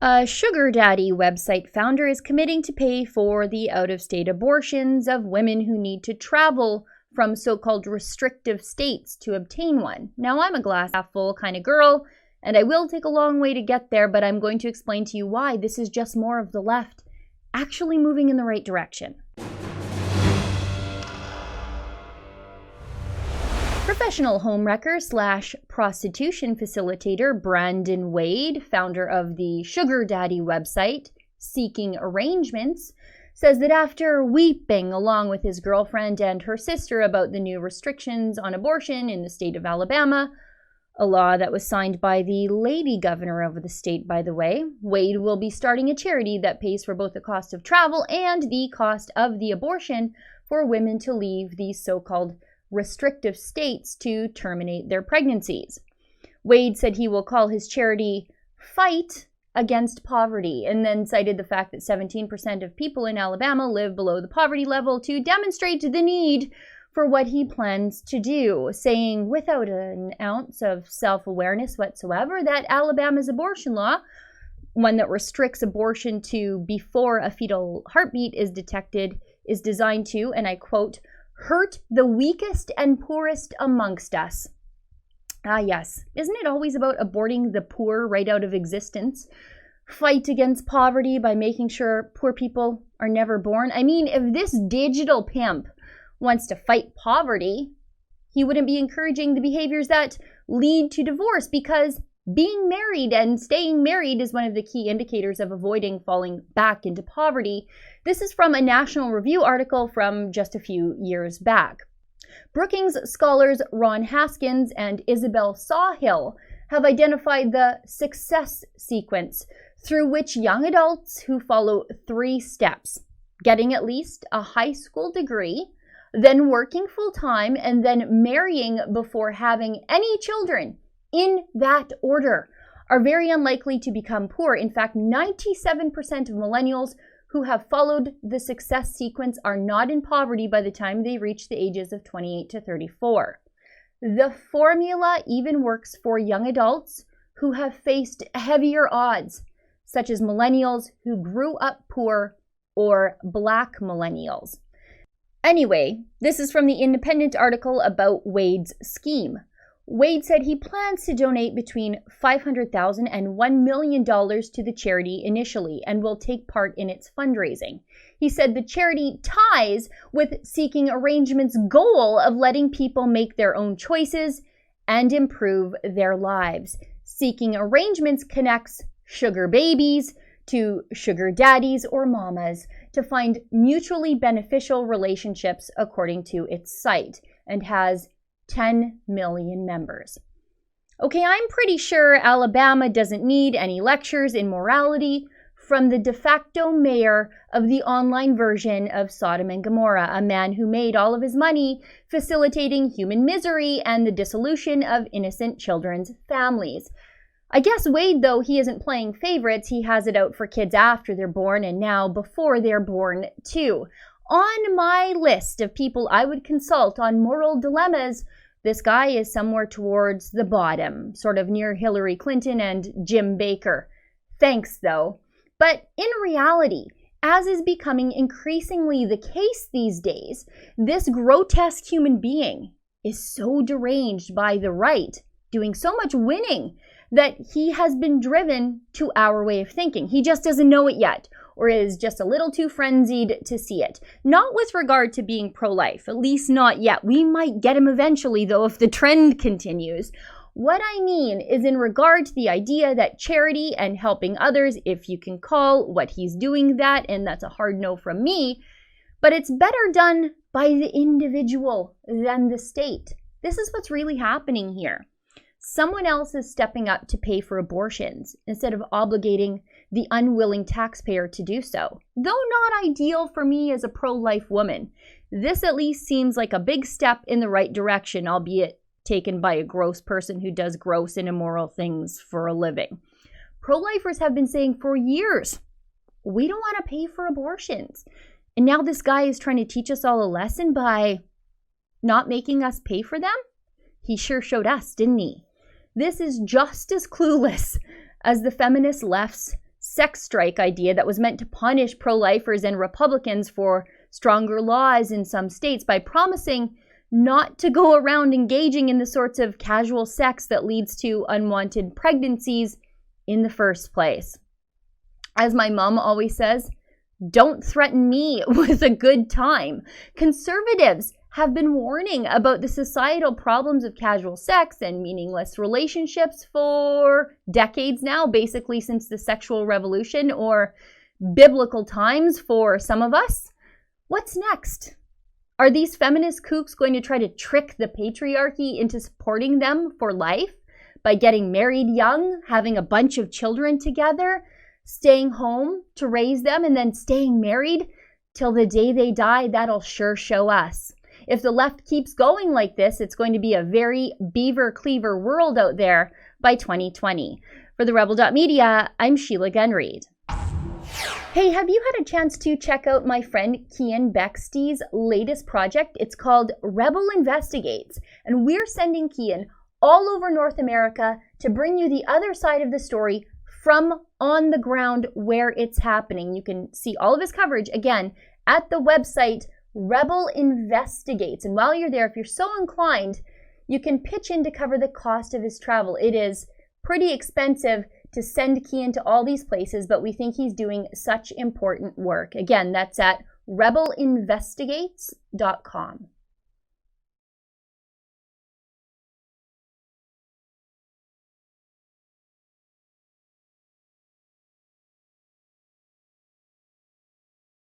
A sugar daddy website founder is committing to pay for the out-of-state abortions of women who need to travel from so-called restrictive states to obtain one. Now, I'm a glass half full kind of girl, and I will take a long way to get there, but I'm going to explain to you why this is just more of the left actually moving in the right direction. Professional homewrecker / prostitution facilitator Brandon Wade, founder of the sugar daddy website Seeking Arrangements, says that after weeping along with his girlfriend and her sister about the new restrictions on abortion in the state of Alabama, a law that was signed by the lady governor of the state, by the way, Wade will be starting a charity that pays for both the cost of travel and the cost of the abortion for women to leave these so-called restrictive states to terminate their pregnancies. Wade said he will call his charity Fight Against Poverty, and then cited the fact that 17% of people in Alabama live below the poverty level to demonstrate the need for what he plans to do, saying without an ounce of self-awareness whatsoever that Alabama's abortion law, one that restricts abortion to before a fetal heartbeat is detected, is designed to, and I quote, hurt the weakest and poorest amongst us. Ah, yes. Isn't it always about aborting the poor right out of existence? Fight against poverty by making sure poor people are never born? I mean, if this digital pimp wants to fight poverty, he wouldn't be encouraging the behaviors that lead to divorce, because being married and staying married is one of the key indicators of avoiding falling back into poverty. This is from a National Review article from just a few years back. Brookings scholars Ron Haskins and Isabel Sawhill have identified the success sequence through which young adults who follow 3 steps: getting at least a high school degree, then working full-time, and then marrying before having any children, in that order, are very unlikely to become poor. In fact, 97% of millennials who have followed the success sequence are not in poverty by the time they reach the ages of 28 to 34. The formula even works for young adults who have faced heavier odds, such as millennials who grew up poor or Black millennials. Anyway, this is from the Independent article about Wade's scheme. Wade said he plans to donate between $500,000 and $1 million to the charity initially and will take part in its fundraising. He said the charity ties with Seeking Arrangements' goal of letting people make their own choices and improve their lives. Seeking Arrangements connects sugar babies to sugar daddies or mamas to find mutually beneficial relationships, according to its site, and has 10 million members. Okay, I'm pretty sure Alabama doesn't need any lectures in morality from the de facto mayor of the online version of Sodom and Gomorrah, a man who made all of his money facilitating human misery and the dissolution of innocent children's families. I guess Wade, though, he isn't playing favorites. He has it out for kids after they're born and now before they're born, too. On my list of people I would consult on moral dilemmas, this guy is somewhere towards the bottom, sort of near Hillary Clinton and Jim Baker. Thanks, though. But in reality, as is becoming increasingly the case these days, this grotesque human being is so deranged by the right, doing so much winning, that he has been driven to our way of thinking. He just doesn't know it yet, or is just a little too frenzied to see it. Not with regard to being pro-life, at least not yet. We might get him eventually, though, if the trend continues. What I mean is in regard to the idea that charity and helping others, if you can call what he's doing that, and that's a hard no from me, but it's better done by the individual than the state. This is what's really happening here. Someone else is stepping up to pay for abortions instead of obligating the unwilling taxpayer to do so. Though not ideal for me as a pro-life woman, this at least seems like a big step in the right direction, albeit taken by a gross person who does gross and immoral things for a living. Pro-lifers have been saying for years, we don't want to pay for abortions. And now this guy is trying to teach us all a lesson by not making us pay for them? He sure showed us, didn't he? This is just as clueless as the feminist left's sex strike idea that was meant to punish pro-lifers and Republicans for stronger laws in some states by promising not to go around engaging in the sorts of casual sex that leads to unwanted pregnancies in the first place. As my mom always says, don't threaten me with a good time. Conservatives have been warning about the societal problems of casual sex and meaningless relationships for decades now, basically since the sexual revolution or biblical times for some of us. What's next? Are these feminist kooks going to try to trick the patriarchy into supporting them for life by getting married young, having a bunch of children together, staying home to raise them, and then staying married till the day they die? That'll sure show us. If the left keeps going like this, it's going to be a very beaver cleaver world out there by 2020. For the Rebel.media, I'm Sheila Gunn Reid. Hey, have you had a chance to check out my friend Kian Bexte's latest project? It's called Rebel Investigates, and we're sending Kian all over North America to bring you the other side of the story from on the ground where it's happening. You can see all of his coverage, again, at the website Rebel Investigates. And while you're there, if you're so inclined, you can pitch in to cover the cost of his travel. It is pretty expensive to send Kian to all these places, but we think he's doing such important work. Again, that's at rebelinvestigates.com.